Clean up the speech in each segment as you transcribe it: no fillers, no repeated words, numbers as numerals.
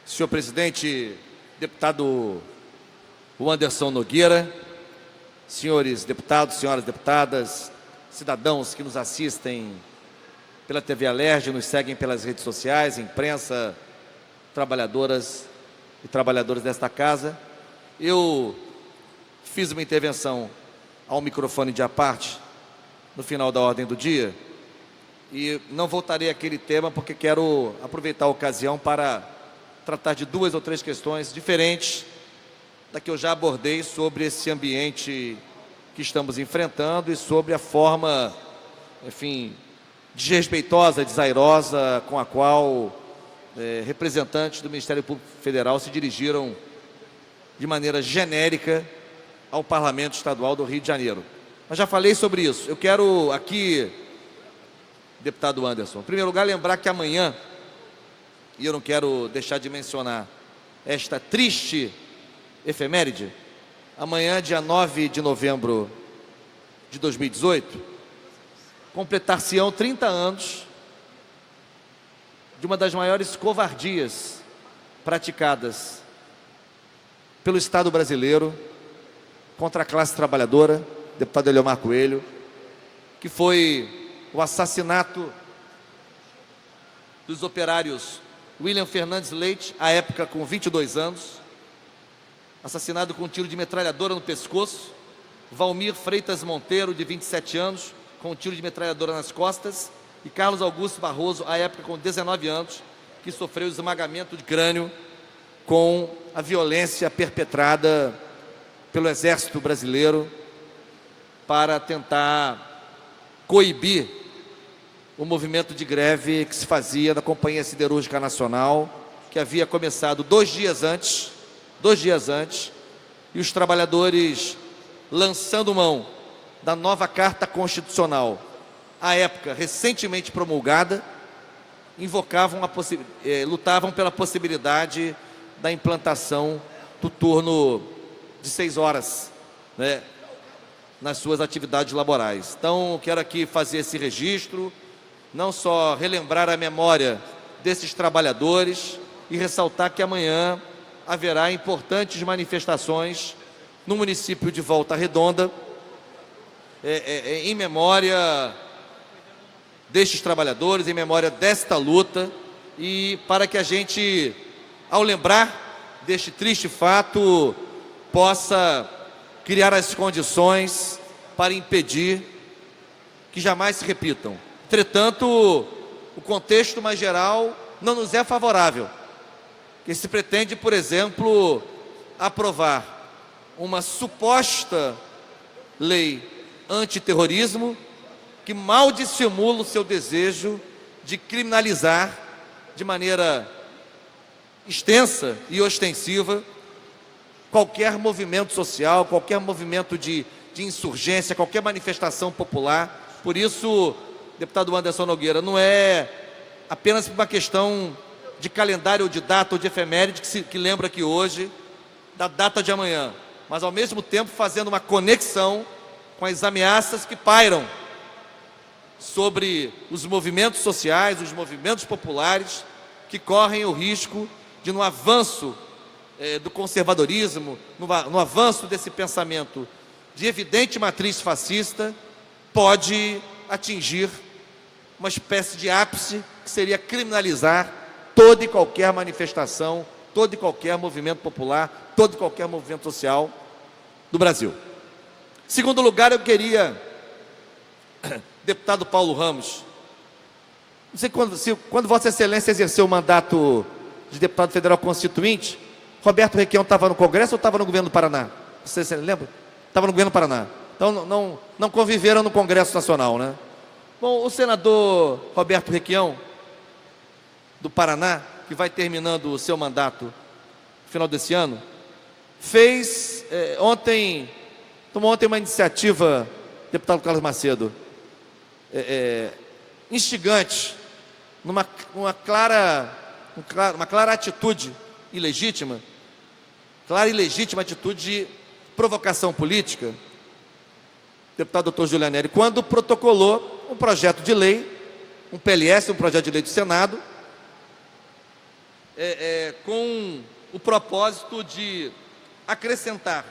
Senhor presidente, deputado Anderson Nogueira, senhores deputados, senhoras deputadas, cidadãos que nos assistem pela TV Alerj, nos seguem pelas redes sociais, imprensa, trabalhadoras e trabalhadores desta casa. Eu fiz uma intervenção ao microfone de à parte no final da ordem do dia e não voltarei àquele tema porque quero aproveitar a ocasião para tratar de duas ou três questões diferentes da que eu já abordei sobre esse ambiente que estamos enfrentando e sobre a forma, enfim, desrespeitosa, desairosa com a qual representantes do Ministério Público Federal se dirigiram de maneira genérica ao Parlamento Estadual do Rio de Janeiro. Mas já falei sobre isso. Eu quero aqui, deputado Anderson, em primeiro lugar lembrar que amanhã, e eu não quero deixar de mencionar esta triste efeméride, amanhã, dia 9 de novembro de 2018, completar-se-ão 30 anos de uma das maiores covardias praticadas pelo Estado brasileiro contra a classe trabalhadora, deputado Eliomar Coelho, que foi o assassinato dos operários William Fernandes Leite, à época com 22 anos, assassinado com um tiro de metralhadora no pescoço, Valmir Freitas Monteiro, de 27 anos, com um tiro de metralhadora nas costas, e Carlos Augusto Barroso, à época com 19 anos, que sofreu esmagamento de crânio com a violência perpetrada pelo Exército Brasileiro para tentar coibir o movimento de greve que se fazia da Companhia Siderúrgica Nacional, que havia começado dois dias antes, e os trabalhadores, lançando mão da nova Carta Constitucional, à época recentemente promulgada, lutavam pela possibilidade da implantação do turno de 6 horas, né, nas suas atividades laborais. Então, quero aqui fazer esse registro, não só relembrar a memória desses trabalhadores e ressaltar que amanhã haverá importantes manifestações no município de Volta Redonda, em memória destes trabalhadores, em memória desta luta, e para que a gente, ao lembrar deste triste fato, possa criar as condições para impedir que jamais se repitam. Entretanto, o contexto mais geral não nos é favorável, que se pretende, por exemplo, aprovar uma suposta lei antiterrorismo que mal dissimula o seu desejo de criminalizar de maneira extensa e ostensiva qualquer movimento social, qualquer movimento de insurgência, qualquer manifestação popular. Por isso, deputado Anderson Nogueira, não é apenas uma questão de calendário ou de data ou de efeméride que lembra aqui hoje da data de amanhã, mas ao mesmo tempo fazendo uma conexão com as ameaças que pairam sobre os movimentos sociais, os movimentos populares, que correm o risco de, no avanço do conservadorismo, no avanço desse pensamento de evidente matriz fascista, pode atingir uma espécie de ápice que seria criminalizar toda e qualquer manifestação, todo e qualquer movimento popular, todo e qualquer movimento social do Brasil. Em segundo lugar, eu queria, deputado Paulo Ramos, não sei quando Vossa Excelência exerceu o mandato de deputado federal constituinte, Roberto Requião estava no Congresso ou estava no governo do Paraná? Você lembra? Estava no governo do Paraná. Então não conviveram no Congresso Nacional, né? Bom, o senador Roberto Requião, do Paraná, que vai terminando o seu mandato no final desse ano, tomou ontem uma iniciativa, deputado Carlos Macedo, instigante, numa clara atitude ilegítima, clara e legítima atitude de provocação política, deputado Dr. Giuliano Neri, quando protocolou um projeto de lei, um PLS, um projeto de lei do Senado, com o propósito de acrescentar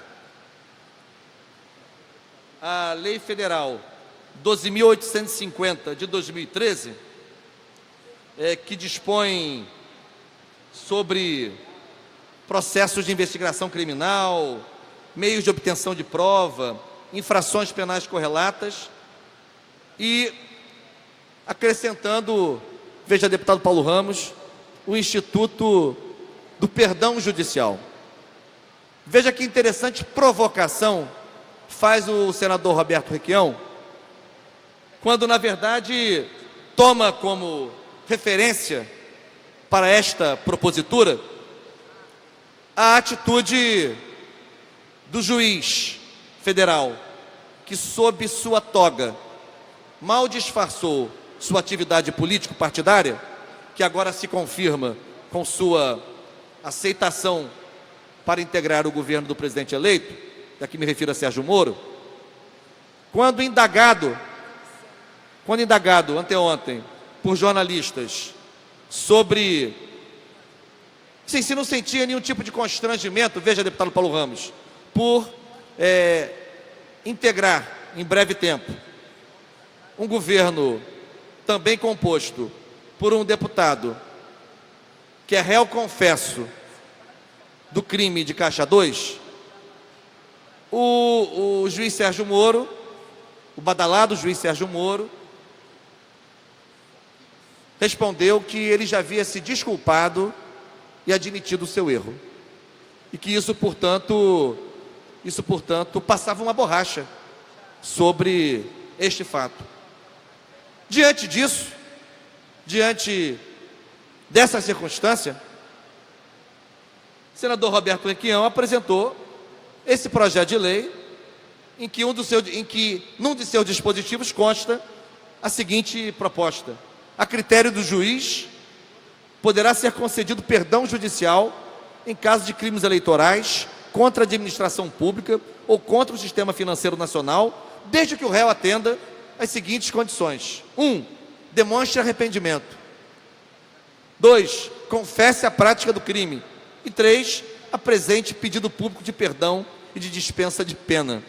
a Lei Federal 12.850 de 2013, que dispõe sobre processos de investigação criminal, meios de obtenção de prova, infrações penais correlatas, e acrescentando, veja, deputado Paulo Ramos, o Instituto do Perdão Judicial. Veja que interessante provocação faz o senador Roberto Requião, quando na verdade toma como referência para esta propositura a atitude do juiz federal, que sob sua toga mal disfarçou sua atividade político-partidária, que agora se confirma com sua aceitação para integrar o governo do presidente eleito, daqui me refiro a Sérgio Moro, quando indagado anteontem por jornalistas sobre se não sentia nenhum tipo de constrangimento, veja, deputado Paulo Ramos, por integrar em breve tempo um governo também composto por um deputado que é réu confesso do crime de Caixa 2, o juiz Sérgio Moro, o badalado juiz Sérgio Moro, respondeu que ele já havia se desculpado e admitido o seu erro, e que isso, portanto, passava uma borracha sobre este fato. Diante disso, diante dessa circunstância, o senador Roberto Requião apresentou esse projeto de lei em que num de seus dispositivos consta a seguinte proposta: a critério do juiz, poderá ser concedido perdão judicial em caso de crimes eleitorais contra a administração pública ou contra o sistema financeiro nacional, desde que o réu atenda às seguintes condições: 1. Demonstre arrependimento. 2. Confesse a prática do crime. E 3. Apresente pedido público de perdão e de dispensa de pena.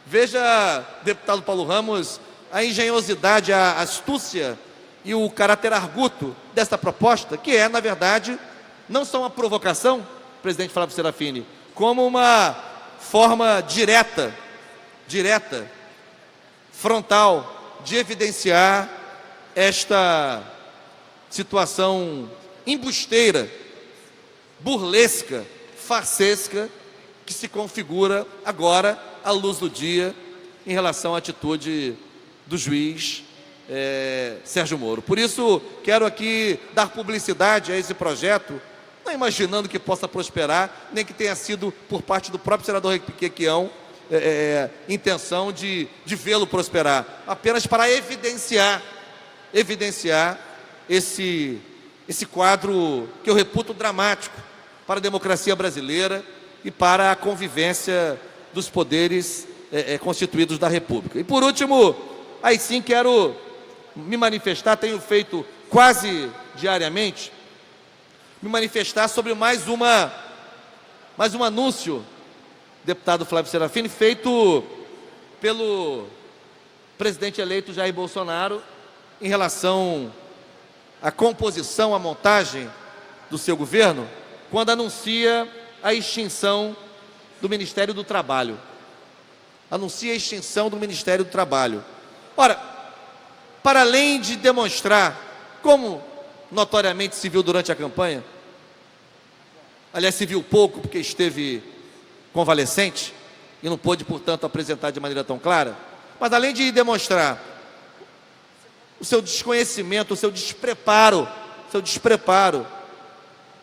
Veja, deputado Paulo Ramos, a engenhosidade, a astúcia e o caráter arguto desta proposta, que é, na verdade, não só uma provocação, presidente Flávio Serafini, como uma forma direta, frontal, de evidenciar esta situação embusteira, burlesca, farsesca, que se configura agora à luz do dia em relação à atitude do juiz Sérgio Moro. Por isso, quero aqui dar publicidade a esse projeto, não imaginando que possa prosperar, nem que tenha sido por parte do próprio senador Requião intenção de vê-lo prosperar, apenas para evidenciar esse quadro que eu reputo dramático para a democracia brasileira e para a convivência dos poderes constituídos da República. E por último, aí sim quero me manifestar, tenho feito quase diariamente, me manifestar sobre mais um anúncio, deputado Flávio Serafini, feito pelo presidente eleito Jair Bolsonaro em relação à composição, à montagem do seu governo, quando anuncia a extinção do Ministério do Trabalho. Anuncia a extinção do Ministério do Trabalho. Ora, para além de demonstrar, como notoriamente se viu durante a campanha, aliás, se viu pouco porque esteve convalescente e não pôde, portanto, apresentar de maneira tão clara, mas além de demonstrar o seu desconhecimento, o seu despreparo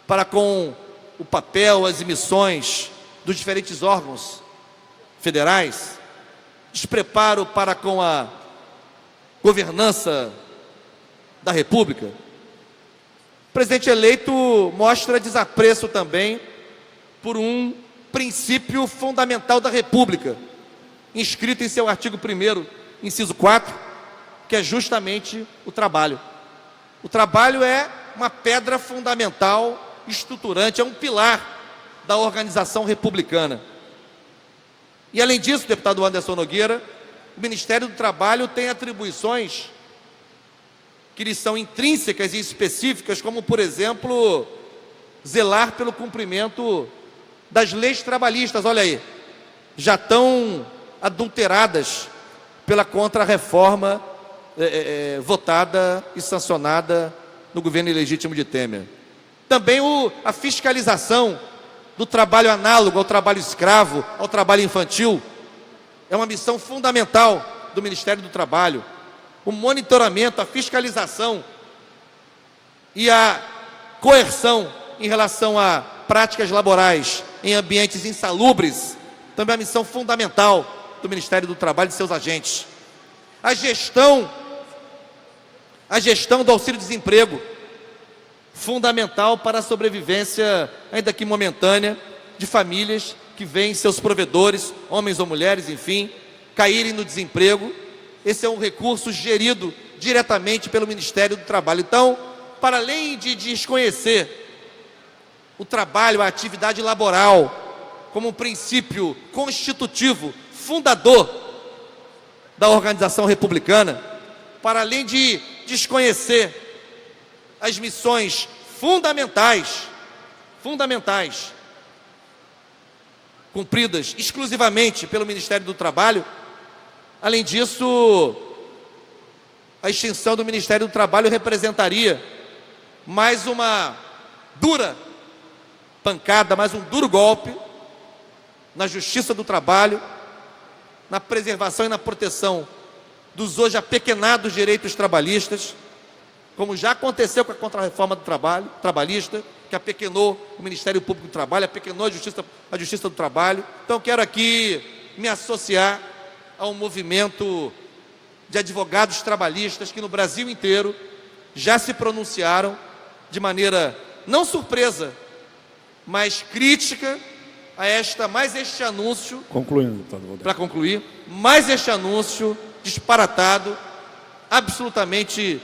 para com o papel, as missões dos diferentes órgãos federais, despreparo para com a governança da República, o presidente eleito mostra desapreço também por um princípio fundamental da República, inscrito em seu artigo 1º, inciso 4, que é justamente o trabalho. O trabalho é uma pedra fundamental estruturante, é um pilar da organização republicana. E além disso, deputado Anderson Nogueira, o Ministério do Trabalho tem atribuições que lhes são intrínsecas e específicas, como, por exemplo, zelar pelo cumprimento das leis trabalhistas. Olha aí, já estão adulteradas pela contra-reforma votada e sancionada no governo ilegítimo de Temer. Também a fiscalização do trabalho análogo ao trabalho escravo, ao trabalho infantil, é uma missão fundamental do Ministério do Trabalho. O monitoramento, a fiscalização e a coerção em relação a práticas laborais em ambientes insalubres, também é uma missão fundamental do Ministério do Trabalho e de seus agentes. A gestão do auxílio-desemprego, fundamental para a sobrevivência, ainda que momentânea, de famílias que veem seus provedores, homens ou mulheres, enfim, caírem no desemprego. Esse é um recurso gerido diretamente pelo Ministério do Trabalho. Então, para além de desconhecer o trabalho, a atividade laboral, como um princípio constitutivo, fundador da organização republicana, para além de desconhecer as missões fundamentais, cumpridas exclusivamente pelo Ministério do Trabalho, além disso, a extinção do Ministério do Trabalho representaria mais uma dura pancada, mais um duro golpe na justiça do trabalho, na preservação e na proteção dos hoje apequenados direitos trabalhistas, como já aconteceu com a contra-reforma do trabalho, trabalhista, que apequenou o Ministério Público do Trabalho, apequenou a Justiça do Trabalho. Então, quero aqui me associar ao movimento de advogados trabalhistas que no Brasil inteiro já se pronunciaram de maneira não surpresa, mas crítica a este anúncio. Concluindo, deputado Valdez. Para concluir, mais este anúncio disparatado, absolutamente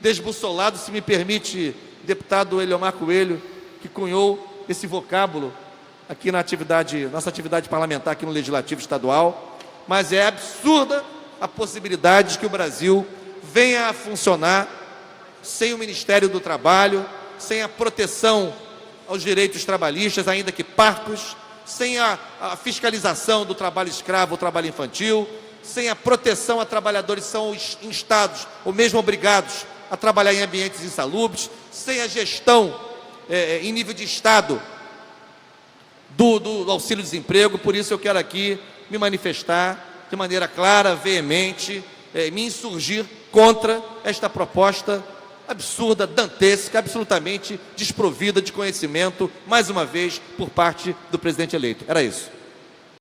desbussolado, se me permite, deputado Eliomar Coelho, que cunhou esse vocábulo aqui na nossa atividade parlamentar aqui no Legislativo Estadual, mas é absurda a possibilidade de que o Brasil venha a funcionar sem o Ministério do Trabalho, sem a proteção aos direitos trabalhistas, ainda que parcos, sem a fiscalização do trabalho escravo ou trabalho infantil, sem a proteção a trabalhadores que são instados ou mesmo obrigados a trabalhar em ambientes insalubres, sem a gestão em nível de Estado do auxílio-desemprego. Por isso eu quero aqui me manifestar de maneira clara, veemente, me insurgir contra esta proposta absurda, dantesca, absolutamente desprovida de conhecimento, mais uma vez, por parte do presidente eleito. Era isso.